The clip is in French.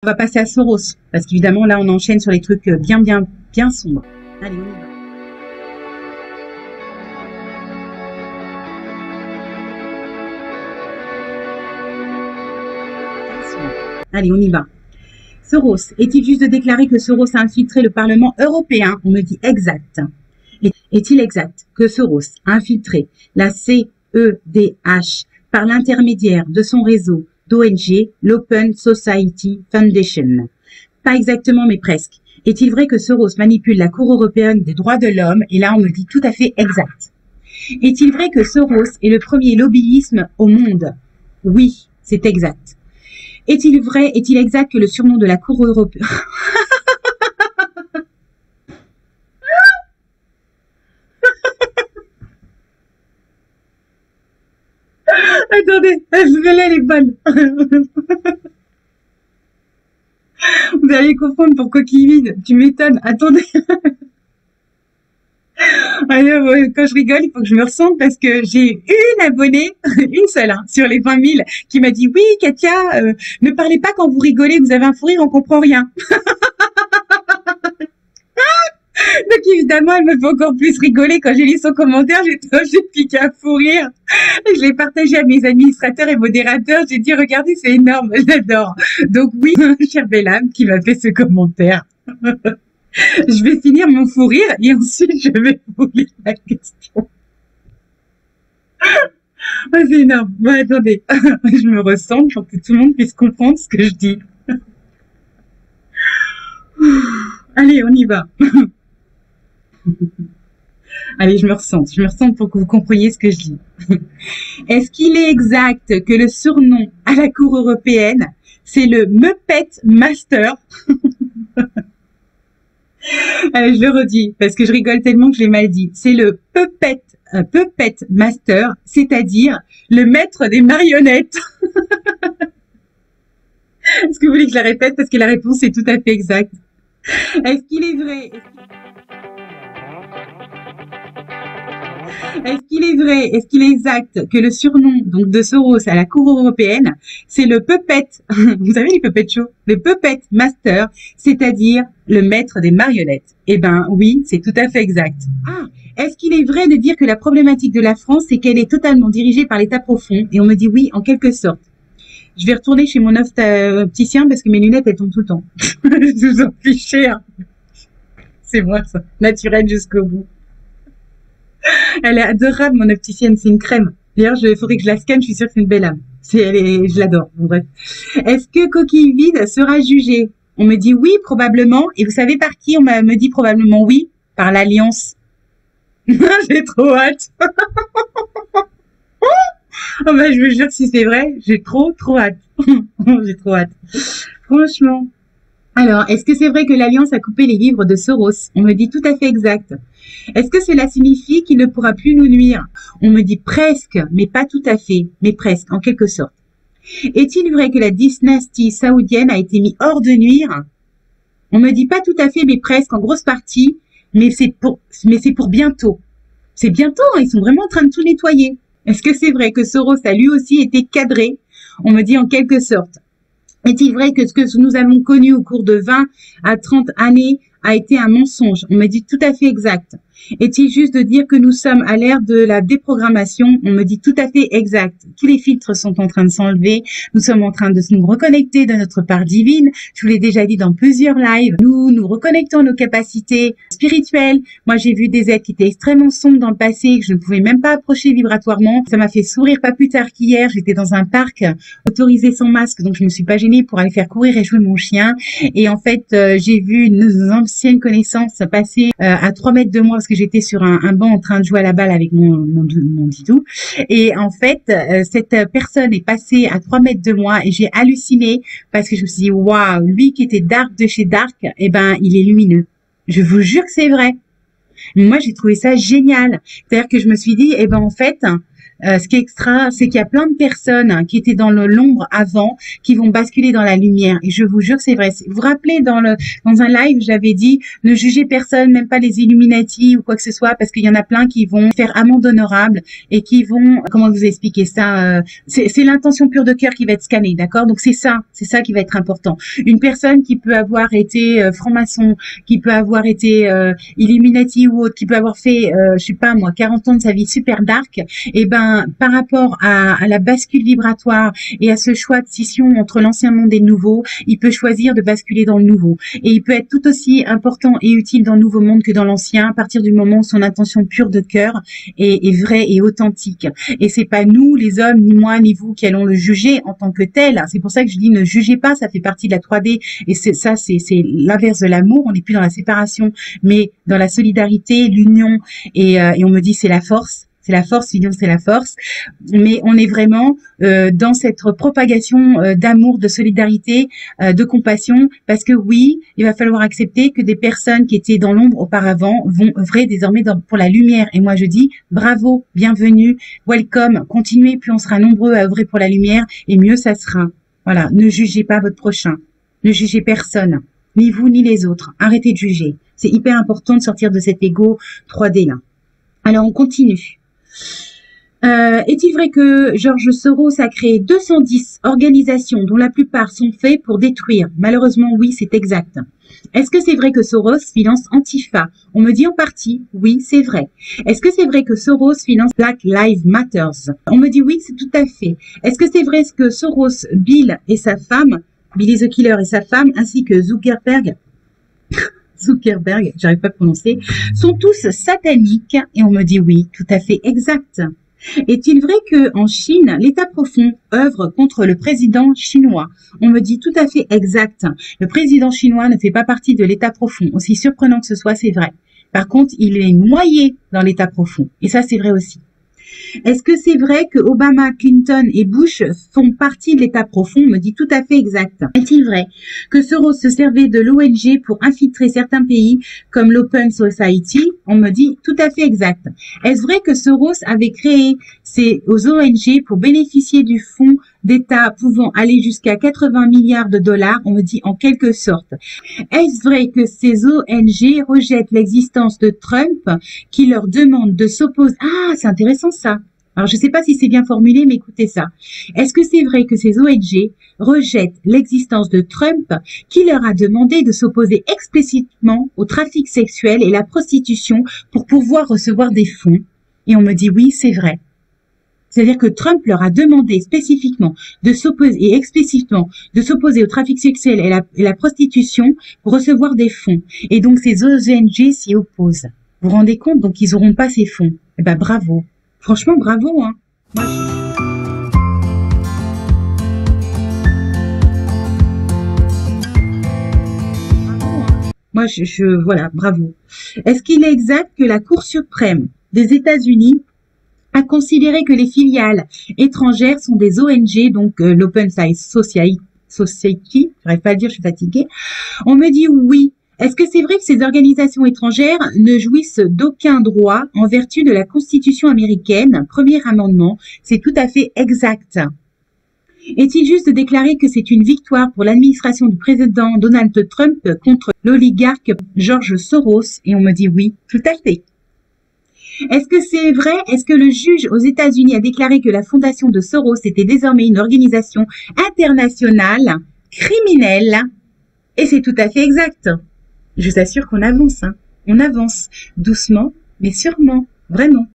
On va passer à Soros, parce qu'évidemment, là, on enchaîne sur les trucs bien sombres. Allez, on y va. Allez, on y va. Soros, est-il juste de déclarer que Soros a infiltré le Parlement européen? On me dit exact. Est-il exact que Soros a infiltré la CEDH par l'intermédiaire de son réseau d'ONG, l'Open Society Foundation? Pas exactement, mais presque. Est-il vrai que Soros manipule la Cour européenne des droits de l'homme? Et là, on me dit tout à fait exact. Est-il vrai que Soros est le premier lobbyisme au monde? Oui, c'est exact. Est-il vrai, est-il exact que le surnom de la Cour européenne... Attendez, celle-là, elle est bonne. Vous allez comprendre pour coquille vide. Tu m'étonnes. Attendez. Quand je rigole, il faut que je me ressente parce que j'ai une abonnée, une seule, hein, sur les 20 000, qui m'a dit oui, Katia, ne parlez pas quand vous rigolez, vous avez un fou rire, on comprend rien. Donc évidemment, elle me fait encore plus rigoler quand j'ai lu son commentaire. J'ai piqué un fou rire. Je l'ai partagé à mes administrateurs et modérateurs. J'ai dit regardez, c'est énorme, j'adore. Donc oui, cher Bellam qui m'a fait ce commentaire. Je vais finir mon fou rire et ensuite je vais vous lire la question. Oh, c'est énorme. Bon, attendez, je me ressens pour que tout le monde puisse comprendre ce que je dis. Allez, on y va. Allez, je me ressens pour que vous compreniez ce que je dis. Est-ce qu'il est exact que le surnom à la Cour européenne, c'est le Muppet Master? Allez, je le redis, parce que je rigole tellement que je l'ai mal dit. C'est le Puppet Master, c'est-à-dire le maître des marionnettes. Est-ce que vous voulez que je la répète? Parce que la réponse est tout à fait exacte. Est-ce qu'il est vrai? Est-ce qu'il est exact que le surnom donc de Soros à la Cour européenne, c'est le Puppet, vous savez les Puppet Show, le Puppet Master, c'est-à-dire le maître des marionnettes? Eh ben oui, c'est tout à fait exact. Ah, est-ce qu'il est vrai de dire que la problématique de la France, c'est qu'elle est totalement dirigée par l'État profond? Et on me dit oui, en quelque sorte. Je vais retourner chez mon opticien parce que mes lunettes, elles tombent tout le temps. Je vous en fiche cher. C'est moi, ça. Naturel jusqu'au bout. Elle est adorable, mon opticienne. C'est une crème. D'ailleurs, il faudrait que je la scanne. Je suis sûre que c'est une belle âme. Je l'adore. Bon, bref. Est-ce que Coquille Vide sera jugée? On me dit oui, probablement. Et vous savez par qui on me dit probablement oui? Par l'Alliance. J'ai trop hâte. Oh ben, je vous jure, si c'est vrai, j'ai trop hâte. J'ai trop hâte. Franchement. Alors, est-ce que c'est vrai que l'Alliance a coupé les livres de Soros? On me dit tout à fait exact. Est-ce que cela signifie qu'il ne pourra plus nous nuire? On me dit presque, mais pas tout à fait, mais presque, en quelque sorte. Est-il vrai que la dynastie saoudienne a été mise hors de nuire? On me dit pas tout à fait, mais presque, en grosse partie, mais c'est pour bientôt. C'est bientôt, hein, ils sont vraiment en train de tout nettoyer. Est-ce que c'est vrai que Soros a lui aussi été cadré? On me dit en quelque sorte. Est-il vrai que ce que nous avons connu au cours de 20 à 30 années a été un mensonge? On me dit tout à fait exact. Est-il juste de dire que nous sommes à l'ère de la déprogrammation? On me dit tout à fait exact. Tous les filtres sont en train de s'enlever. Nous sommes en train de nous reconnecter de notre part divine. Je vous l'ai déjà dit dans plusieurs lives. Nous reconnectons nos capacités spirituelles. Moi, j'ai vu des êtres qui étaient extrêmement sombres dans le passé, que je ne pouvais même pas approcher vibratoirement. Ça m'a fait sourire pas plus tard qu'hier. J'étais dans un parc autorisé sans masque, donc je me suis pas gênée pour aller faire courir et jouer mon chien. Et en fait, j'ai vu nos anciennes connaissances passer à 3 mètres de moi parce que j'étais sur un banc en train de jouer à la balle avec mon didou. Et en fait, cette personne est passée à 3 mètres de moi et j'ai halluciné parce que je me suis dit, waouh, lui qui était Dark de chez Dark, eh ben, il est lumineux. Je vous jure que c'est vrai. Moi, j'ai trouvé ça génial. C'est-à-dire que je me suis dit, eh ben, en fait, Ce qui est extra, c'est qu'il y a plein de personnes qui étaient dans l'ombre avant, qui vont basculer dans la lumière. Et je vous jure, c'est vrai. Vous vous rappelez, dans un live, j'avais dit, ne jugez personne, même pas les Illuminati ou quoi que ce soit, parce qu'il y en a plein qui vont faire amende honorable et qui vont, comment vous expliquer ça, c'est l'intention pure de cœur qui va être scannée, d'accord? Donc c'est ça qui va être important. Une personne qui peut avoir été franc-maçon, qui peut avoir été Illuminati ou autre, qui peut avoir fait, je sais pas moi, 40 ans de sa vie super dark, et ben par rapport à la bascule vibratoire et à ce choix de scission entre l'ancien monde et le nouveau, il peut choisir de basculer dans le nouveau. Et il peut être tout aussi important et utile dans le nouveau monde que dans l'ancien, à partir du moment où son intention pure de cœur est vraie et authentique. Et c'est pas nous, les hommes, ni moi, ni vous, qui allons le juger en tant que tel. C'est pour ça que je dis ne jugez pas, ça fait partie de la 3D. Et c'est l'inverse de l'amour. On n'est plus dans la séparation, mais dans la solidarité, l'union. Et on me dit c'est la force. C'est la force, l'union, c'est la force. Mais on est vraiment dans cette propagation d'amour, de solidarité, de compassion, parce que oui, il va falloir accepter que des personnes qui étaient dans l'ombre auparavant vont œuvrer désormais pour la lumière. Et moi, je dis bravo, bienvenue, welcome, continuez, plus on sera nombreux à œuvrer pour la lumière, et mieux ça sera. Voilà, ne jugez pas votre prochain, ne jugez personne, ni vous ni les autres. Arrêtez de juger. C'est hyper important de sortir de cet ego 3D là. Alors, on continue. Est-il vrai que George Soros a créé 210 organisations dont la plupart sont faites pour détruire? Malheureusement, oui, c'est exact. Est-ce que c'est vrai que Soros finance Antifa? On me dit en partie, oui, c'est vrai. Est-ce que c'est vrai que Soros finance Black Lives Matter? On me dit oui, c'est tout à fait. Est-ce que c'est vrai que Soros, Bill et sa femme, Billy the Killer et sa femme, ainsi que Zuckerberg, j'arrive pas à prononcer, sont tous sataniques? Et on me dit oui, tout à fait exact. Est-il vrai que en Chine, l'État profond œuvre contre le président chinois? On me dit tout à fait exact. Le président chinois ne fait pas partie de l'État profond. Aussi surprenant que ce soit, c'est vrai. Par contre, il est noyé dans l'État profond. Et ça, c'est vrai aussi. Est-ce que c'est vrai que Obama, Clinton et Bush font partie de l'État profond? On me dit tout à fait exact. Est-il vrai que Soros se servait de l'ONG pour infiltrer certains pays comme l'Open Society? On me dit tout à fait exact. Est-ce vrai que Soros avait créé ces ONG pour bénéficier du fonds d'État pouvant aller jusqu'à 80 milliards de dollars? On me dit en quelque sorte. Est-ce vrai que ces ONG rejettent l'existence de Trump qui leur demande de s'opposer? Ah, c'est intéressant ça. Alors, je ne sais pas si c'est bien formulé, mais écoutez ça. Est-ce que c'est vrai que ces ONG rejettent l'existence de Trump qui leur a demandé de s'opposer explicitement au trafic sexuel et la prostitution pour pouvoir recevoir des fonds? Et on me dit oui, c'est vrai. C'est-à-dire que Trump leur a demandé spécifiquement de s'opposer et explicitement de s'opposer au trafic sexuel et la prostitution pour recevoir des fonds. Et donc ces ONG s'y opposent. Vous vous rendez compte? Donc ils n'auront pas ces fonds. Eh ben bravo. Franchement bravo, hein. Moi, voilà, bravo. Est-ce qu'il est exact que la Cour suprême des États-Unis a considéré que les filiales étrangères sont des ONG, donc l'Open Society, j'arrive pas à le dire, je suis fatiguée. On me dit oui. Est-ce que c'est vrai que ces organisations étrangères ne jouissent d'aucun droit en vertu de la Constitution américaine? Premier amendement, c'est tout à fait exact. Est-il juste de déclarer que c'est une victoire pour l'administration du président Donald Trump contre l'oligarque George Soros? Et on me dit oui, tout à fait. Est-ce que c'est vrai? Est-ce que le juge aux États-Unis a déclaré que la fondation de Soros était désormais une organisation internationale criminelle? Et c'est tout à fait exact. Je vous assure qu'on avance, hein. On avance doucement, mais sûrement, vraiment.